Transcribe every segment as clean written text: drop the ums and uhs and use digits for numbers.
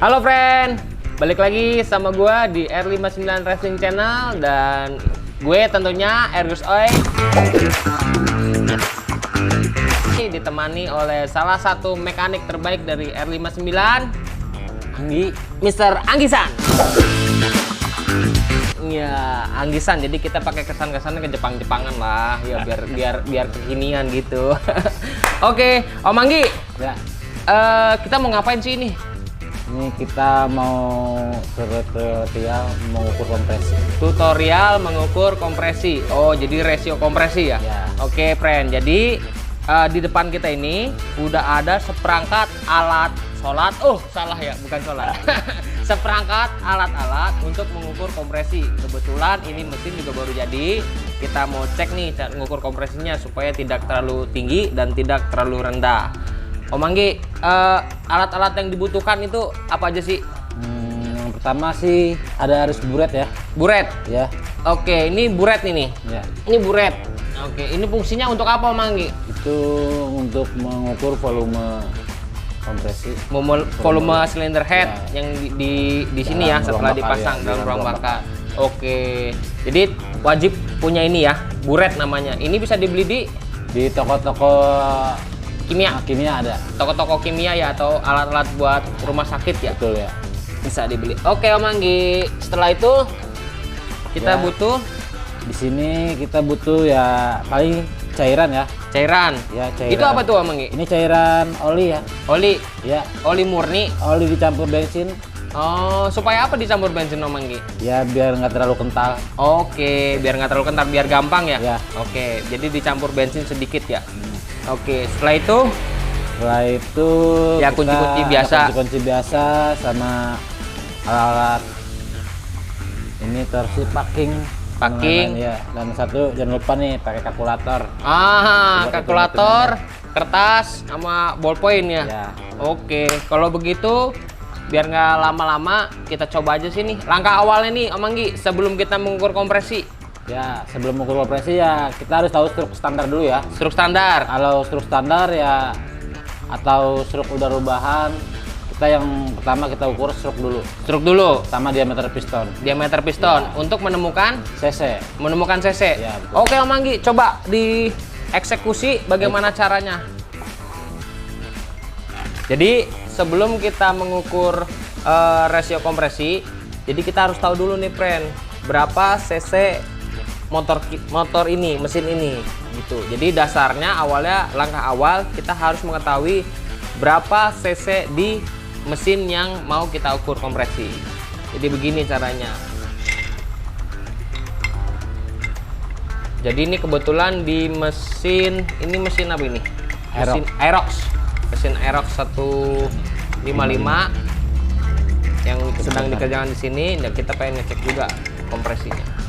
Halo friend, balik lagi sama gue di R59 Racing Channel dan gue tentunya Ergus Oy. Ditemani oleh salah satu mekanik terbaik dari R59, Anggi, Mr. Anggisan. Ya, Anggisan. Jadi kita pakai kesan-kesannya ke Jepang-Jepangan lah, ya biar kekinian gitu. Oke, Om Anggi. Ya. Kita mau ngapain sih ini? Ini kita mau tutorial mengukur kompresi. Tutorial mengukur kompresi. Oh, jadi rasio kompresi ya? Ya. Oke, friend. Jadi di depan kita ini udah ada seperangkat alat sholat. Oh, salah ya, bukan sholat. Seperangkat alat-alat untuk mengukur kompresi. Kebetulan ini mesin juga baru jadi. Kita mau cek nih cara mengukur kompresinya supaya tidak terlalu tinggi dan tidak terlalu rendah. Om Anggi, alat-alat yang dibutuhkan itu apa aja sih? Yang pertama sih ada harus buret ya. Buret? Ya. Oke, ini buret nih. Ya. Ini buret. Oke, ini fungsinya untuk apa Om Anggi? Itu untuk mengukur volume kompresi. Volume silinder head Ya. yang di sini ya setelah dipasang ya, dalam ruang bakar. Oke, jadi wajib punya ini ya, buret namanya. Ini bisa dibeli Di toko-toko kimia. kimia ada. Toko-toko kimia ya, atau alat-alat buat rumah sakit ya. Betul ya. Bisa dibeli. Oke Om Anggi, setelah itu kita Ya. butuh Di sini kita butuh ya paling cairan ya. cairan. Ya, cairan. Itu apa tuh Om Anggi? Ini cairan oli ya. Oli. Ya. Oli murni. Oli dicampur bensin. Oh, supaya apa dicampur bensin Om Anggi? Ya biar nggak terlalu kental. Oke, biar nggak terlalu kental, biar gampang ya? Ya. Oke, jadi dicampur bensin sedikit ya? Oke, setelah itu ya kita kunci-kunci biasa. Kunci-kunci biasa sama alat ini torsi packing. Ya, dan satu jangan lupa nih pakai kalkulator. Kalkulator, kertas, sama ballpoint ya? Ya. Oke, kalau begitu biar nggak lama-lama kita coba aja sih nih. Langkah awalnya nih Om Anggi, sebelum kita mengukur kompresi. Ya, sebelum mengukur kompresi ya kita harus tahu struk standar dulu ya. Struk standar. Kalau struk standar ya atau struk udah rubahan, kita yang pertama kita ukur struk dulu. Struk dulu. Sama diameter piston. Diameter piston Ya. untuk menemukan CC. CC. Ya, betul. Oke Om Anggi, coba dieksekusi bagaimana caranya. Jadi sebelum kita mengukur rasio kompresi, jadi kita harus tahu dulu nih friend, berapa cc motor ini, mesin ini gitu. Jadi dasarnya awalnya, langkah awal kita harus mengetahui berapa cc di mesin yang mau kita ukur kompresi. Jadi begini caranya. Jadi ini kebetulan di mesin apa ini? Mesin Aerox. Mesin Aerox 155 yang sedang dikerjakan di sini, dan kita pengen ngecek juga kompresinya.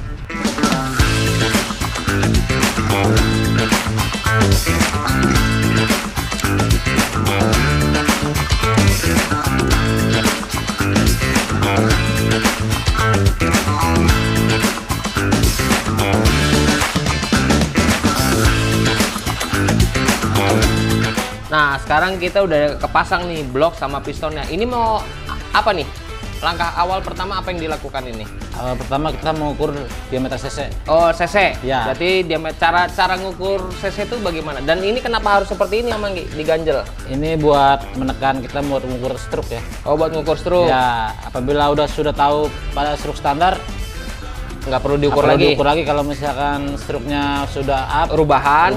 Nah, sekarang kita udah kepasang nih blok sama pistonnya. Ini mau apa nih? Langkah awal pertama apa yang dilakukan ini? Pertama kita mengukur diameter CC. Oh, cc. Ya. Berarti cara ngukur cc itu bagaimana? Dan ini kenapa harus seperti ini Om Anggi? Diganjel. Ini buat menekan, kita buat mengukur struk ya. Oh, buat ngukur struk. Ya, apabila sudah tahu pada struk standar, Nggak perlu diukur nggak perlu lagi. diukur lagi. Kalau misalkan struknya sudah Rubahan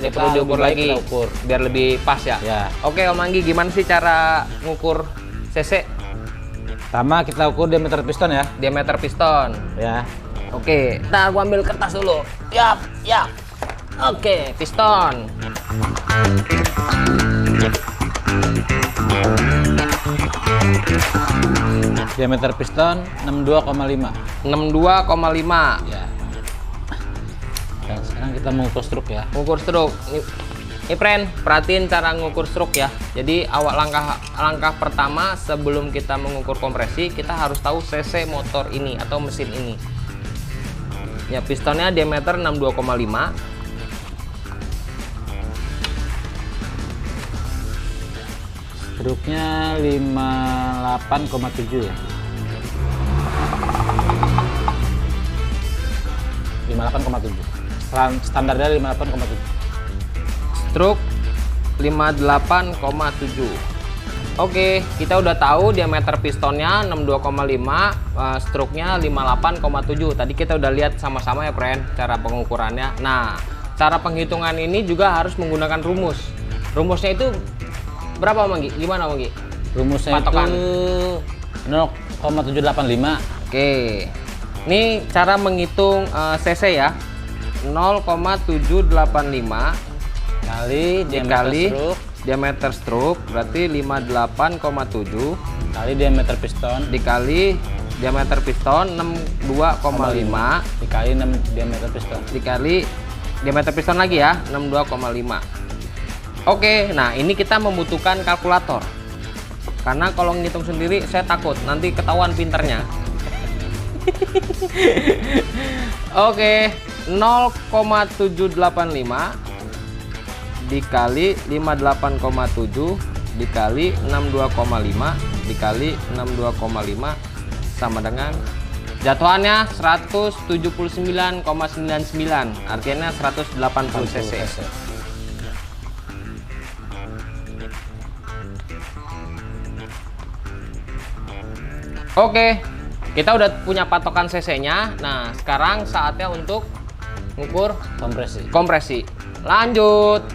kita perlu diukur lebih baik lagi. kita ukur. Biar lebih pas ya. Ya. Oke Om Anggi, gimana sih cara ngukur cc? Pertama kita ukur diameter piston ya. Diameter piston. Ya. Oke, ntar gua ambil kertas dulu. Yap. Oke, piston. Diameter piston 62,5. 62,5. Ya. Dan sekarang kita mengukur struk ya. Ngukur struk. Ini friend, perhatiin cara ngukur struk ya. Jadi langkah pertama sebelum kita mengukur kompresi, kita harus tahu cc motor ini atau mesin ini. Ya, pistonnya diameter 62,5. Struknya 58 58,7 ya. 58,7. Standarnya 58,7. Stroke 58,7. Oke, kita udah tahu diameter pistonnya 62,5, stroke-nya 58,7. Tadi kita udah lihat sama-sama ya, friend, cara pengukurannya. Nah, cara penghitungan ini juga harus menggunakan rumus. Rumusnya itu berapa, Manggi? Gimana, Manggi? Rumusnya Patokan. itu 0,785. Oke. Ini cara menghitung cc ya. 0,785 kali dikali stroke diameter stroke berarti 58,7 kali diameter piston dikali diameter piston 62,5 dikali 6 diameter piston dikali diameter piston lagi ya 62,5. Oke, nah ini kita membutuhkan kalkulator karena kalau ngitung sendiri saya takut nanti ketahuan pinternya. Oke, 0,785 dikali 58,7 dikali 62,5 dikali 62,5 sama dengan jatuhannya 179,99, artinya 180 cc. Oke, kita udah punya patokan cc-nya. Nah, sekarang saatnya untuk mengukur kompresi. Lanjut.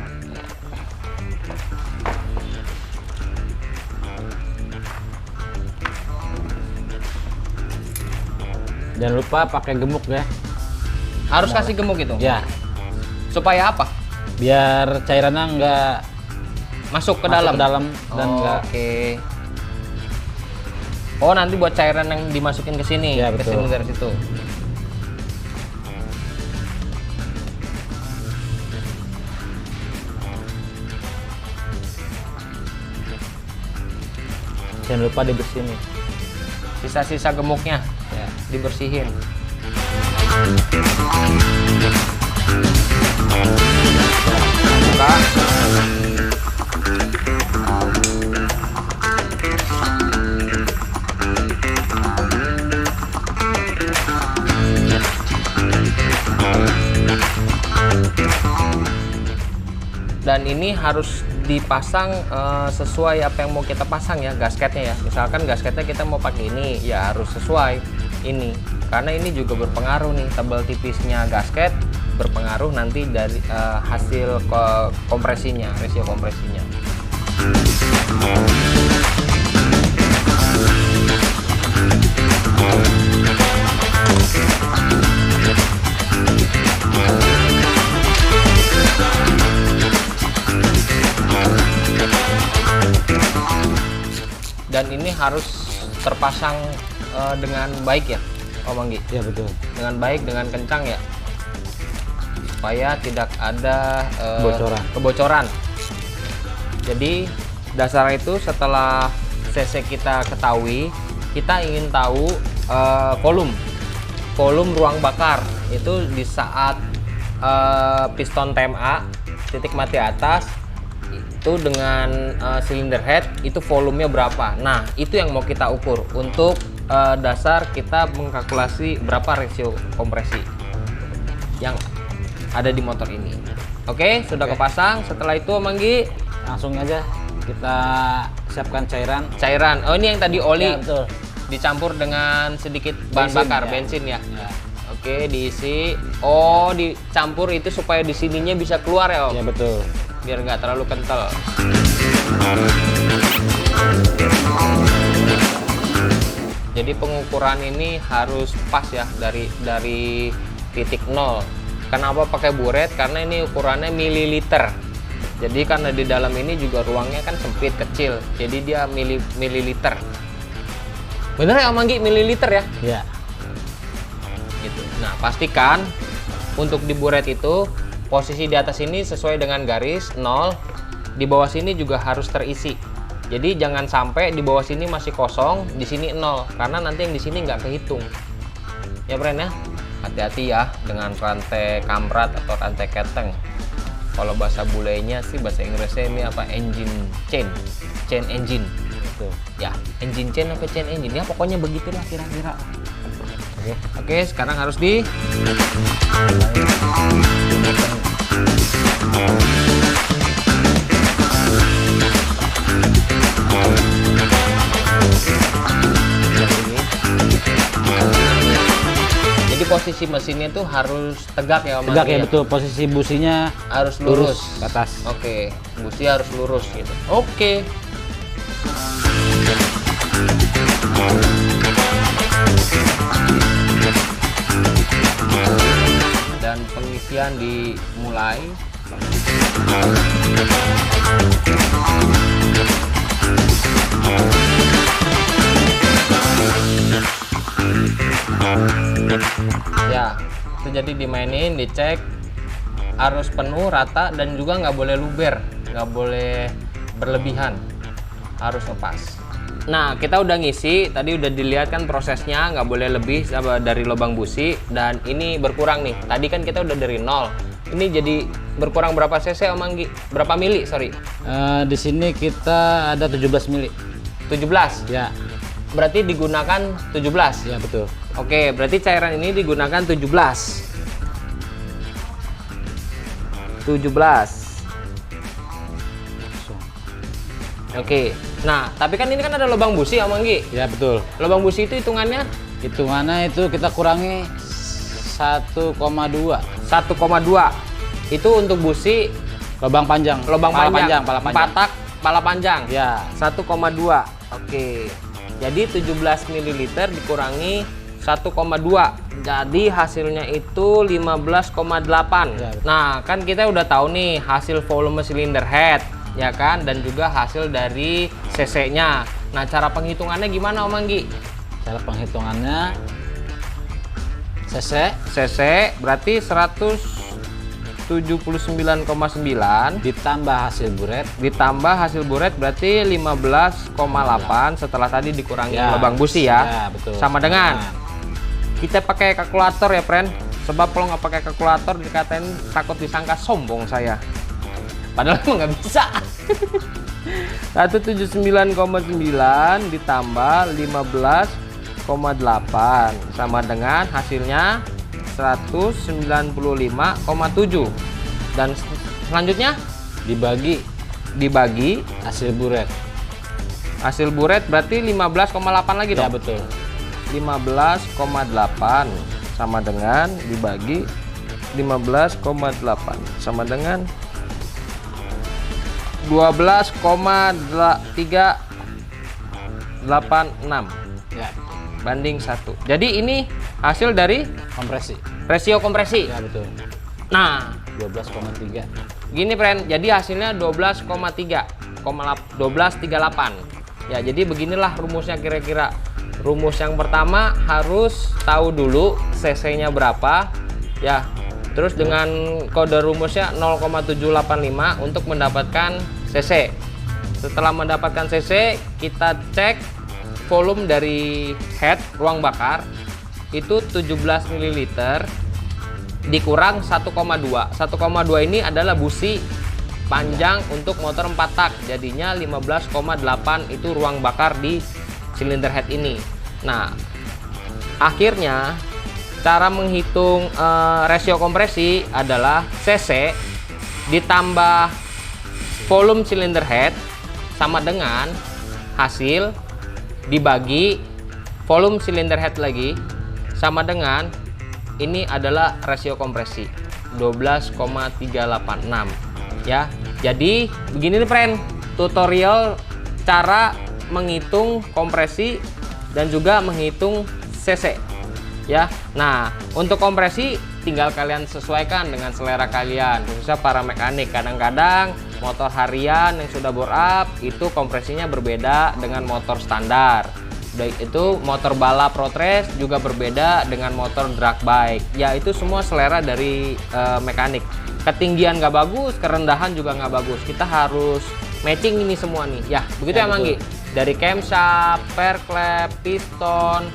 Jangan lupa pakai gemuk ya. Harus kasih gemuk itu? Ya. Supaya apa? Biar cairannya nggak Masuk ke dalam dalam. dan nggak. Oke. Oh, nanti buat cairan yang dimasukin ke sini, Ya, ke betul. sini dari situ. Jangan lupa dibersihin nih. Sisa-sisa gemuknya Ya. dibersihin. Buka. Dan ini harus dipasang sesuai apa yang mau kita pasang ya, gasketnya ya. Misalkan gasketnya kita mau pakai ini, ya harus sesuai ini. Karena ini juga berpengaruh nih, tebal tipisnya gasket berpengaruh nanti dari hasil kompresinya, rasio kompresinya. Dan ini harus terpasang dengan baik ya, Om Anggi? Ya betul. Dengan baik, dengan kencang ya, supaya tidak ada kebocoran. Jadi dasar itu setelah cc kita ketahui, kita ingin tahu volume ruang bakar itu di saat piston TMA titik mati atas itu dengan silinder head itu volumenya berapa. Nah, itu yang mau kita ukur untuk dasar kita mengkalkulasi berapa rasio kompresi yang ada di motor ini. Oke, sudah kepasang. Setelah itu, Manggi, Langsung aja kita siapkan cairan. Oh, ini yang tadi oli Ya, betul. dicampur dengan sedikit bahan Bensin, bakar, ya. bensin ya. Ya. Oke, diisi. Oh, dicampur itu supaya di sininya bisa keluar ya, Om. Ya betul. Biar nggak terlalu kental. Jadi pengukuran ini harus pas ya dari titik 0. Kenapa pakai buret? Karena ini ukurannya mililiter. Jadi karena di dalam ini juga ruangnya kan sempit kecil. Jadi dia mililiter. Bener ya, Om Anggi, mililiter ya? Ya. Gitu. Nah, pastikan untuk di buret itu posisi di atas ini sesuai dengan garis 0, di bawah sini juga harus terisi. Jadi jangan sampai di bawah sini masih kosong, di sini 0, karena nanti yang di sini nggak kehitung. Ya, friend ya. Hati-hati ya dengan rantai kamrat atau rantai keteng. Kalau bahasa bulenya sih, bahasa Inggrisnya ini apa? Engine chain engine. Betul. Ya. engine chain apa chain engine ya, pokoknya begitulah kira-kira. Oke, sekarang harus di jadi posisi mesinnya tuh harus tegak ya Om Tegak Anggi ya, betul. Posisi businya harus lurus ke atas. Oke, busi harus lurus gitu. Oke. Dan pengisian dimulai. Ya, itu jadi dimainin, dicek harus penuh, rata, dan juga nggak boleh luber, nggak boleh berlebihan, harus lepas. Nah, kita udah ngisi, tadi udah dilihat kan prosesnya, nggak boleh lebih dari lubang busi, dan ini berkurang nih. Tadi kan kita udah dari 0, ini jadi berkurang berapa cc Om Anggi? Berapa mili, sorry? Di sini kita ada 17 mili. 17? Ya. Berarti digunakan 17? Ya, betul. Oke, berarti cairan ini digunakan 17. 17. Oke. Nah, tapi kan ini kan ada lubang busi ya, Om Anggi? Ya, betul. Lubang busi itu hitungannya? Hitungannya itu kita kurangi 1,2. 1,2. Itu untuk busi Lubang panjang. lubang pala panjang. pala panjang. Patak pala panjang. Ya. 1,2. Oke. Jadi 17 ml dikurangi 1,2. Jadi hasilnya itu 15,8. Ya, nah, kan kita udah tahu nih hasil volume cylinder head, ya kan? Dan juga hasil dari cc-nya. Nah, cara penghitungannya gimana Om Anggi? Cara penghitungannya cc berarti 179,9 ditambah hasil buret. ditambah hasil buret berarti 15,8 setelah tadi dikurangi lubang busi ya. Ya, betul. Sama dengan kita pakai kalkulator ya, friend. Sebab kalau nggak pakai kalkulator dikatain takut disangka sombong saya. Padahal emang nggak bisa. 179,9 ditambah 15,8 sama dengan hasilnya 195,7. Dan selanjutnya dibagi hasil buret. hasil buret berarti 15,8 lagi dong. Ya, betul. 15,8 sama dengan dibagi 15,8 sama dengan 12,386 Ya, banding 1. Jadi ini hasil dari kompresi. rasio kompresi. Ya, betul. Nah, 12,3. gini friend, jadi hasilnya 12,38. Ya, jadi beginilah rumusnya kira-kira. Rumus yang pertama harus tahu dulu cc-nya berapa ya. Terus dengan kode rumusnya 0,785 untuk mendapatkan cc. Setelah mendapatkan cc, kita cek volume dari head ruang bakar itu 17 ml dikurang 1,2. 1,2 ini adalah busi panjang untuk motor 4 tak. Jadinya 15,8 itu ruang bakar di silinder head ini. Nah, akhirnya cara menghitung rasio kompresi adalah cc ditambah volume silinder head sama dengan hasil dibagi volume silinder head lagi sama dengan ini adalah rasio kompresi 12,386 ya. Jadi begini nih friend, tutorial cara menghitung kompresi dan juga menghitung cc ya. Nah, untuk kompresi tinggal kalian sesuaikan dengan selera kalian, khususnya para mekanik. Kadang-kadang motor harian yang sudah bore up itu kompresinya berbeda dengan motor standar. Baik itu motor balap road race juga berbeda dengan motor drag bike. Ya, itu semua selera dari mekanik. Ketinggian nggak bagus, kerendahan juga nggak bagus. Kita harus matching ini semua nih ya. Begitu ya, Manggi? Dari camshaft, fair clap, piston,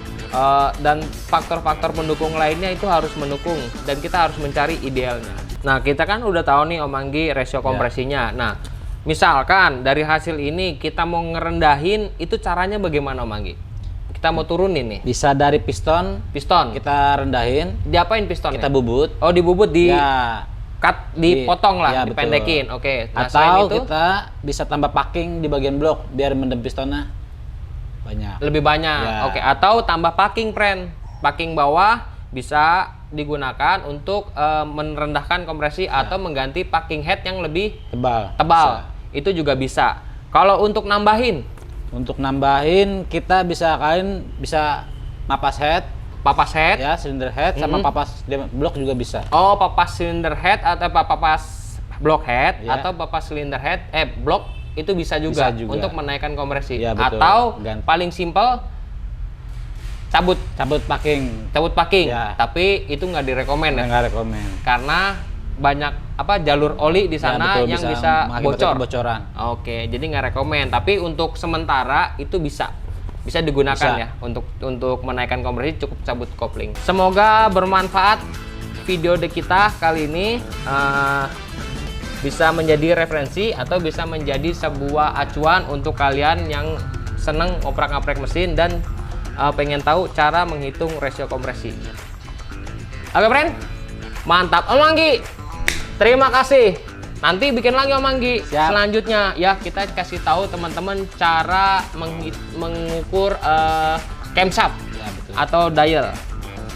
dan faktor-faktor pendukung lainnya itu harus mendukung dan kita harus mencari idealnya. Nah, kita kan udah tahu nih Om Anggi rasio kompresinya. Nah, Misalkan dari hasil ini kita mau ngerendahin, itu caranya bagaimana Om Anggi? Kita mau turunin nih. Bisa dari piston kita rendahin. Diapain pistonnya? Kita bubut. Oh, dibubut di Ya. cut, dipotong lah, Ya, dipendekin. betul. Oke. Nah, Atau selain itu kita bisa tambah packing di bagian blok biar mendem pistonnya banyak. lebih banyak. Ya. Oke, atau tambah packing, friend. Packing bawah bisa digunakan untuk merendahkan kompresi atau mengganti packing head yang lebih Tebal. tebal. Bisa. Itu juga bisa. Kalau untuk nambahin, Kita bisa mapas head, papas head. ya, cylinder head sama papas blok juga bisa. Oh, papas cylinder head atau papas block head Ya. atau papas cylinder head block itu bisa juga, Bisa juga. untuk menaikkan kompresi. Ya, betul. Atau Ganti. paling simpel cabut packing. packing. Ya. Tapi itu nggak direkomend ya. Nggak rekomen. Karena banyak jalur oli di sana betul, yang bisa mengakibatkan bocor. kebocoran. Oke, jadi nggak rekomend. Tapi untuk sementara itu bisa digunakan Bisa. ya untuk menaikkan kompresi, cukup cabut kopling. Semoga bermanfaat video kita kali ini, bisa menjadi referensi atau bisa menjadi sebuah acuan untuk kalian yang seneng ngoprak-ngaprek mesin dan pengen tahu cara menghitung rasio kompresi. Oke, friend, mantap Om Anggi. Terima kasih. Nanti bikin lagi Om Anggi. Siap. Selanjutnya ya kita kasih tahu teman-teman cara mengukur camshaft Ya, betul. atau dial.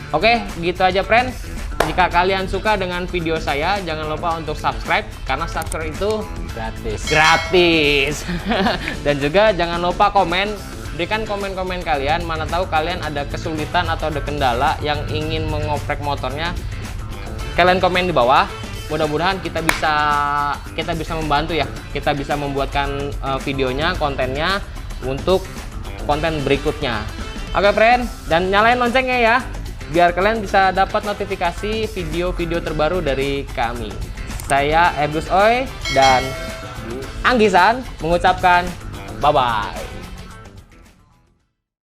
Oke, gitu aja friend. Jika kalian suka dengan video saya, jangan lupa untuk subscribe karena subscribe itu gratis. Dan juga jangan lupa komen, berikan komen-komen kalian, mana tahu kalian ada kesulitan atau ada kendala yang ingin mengoprek motornya. Kalian komen di bawah. Mudah-mudahan kita bisa membantu ya. Kita bisa membuatkan videonya, kontennya untuk konten berikutnya. Oke, friend, dan nyalain loncengnya ya, biar kalian bisa dapat notifikasi video-video terbaru dari kami. Saya Agus Oy dan Anggi San mengucapkan bye-bye.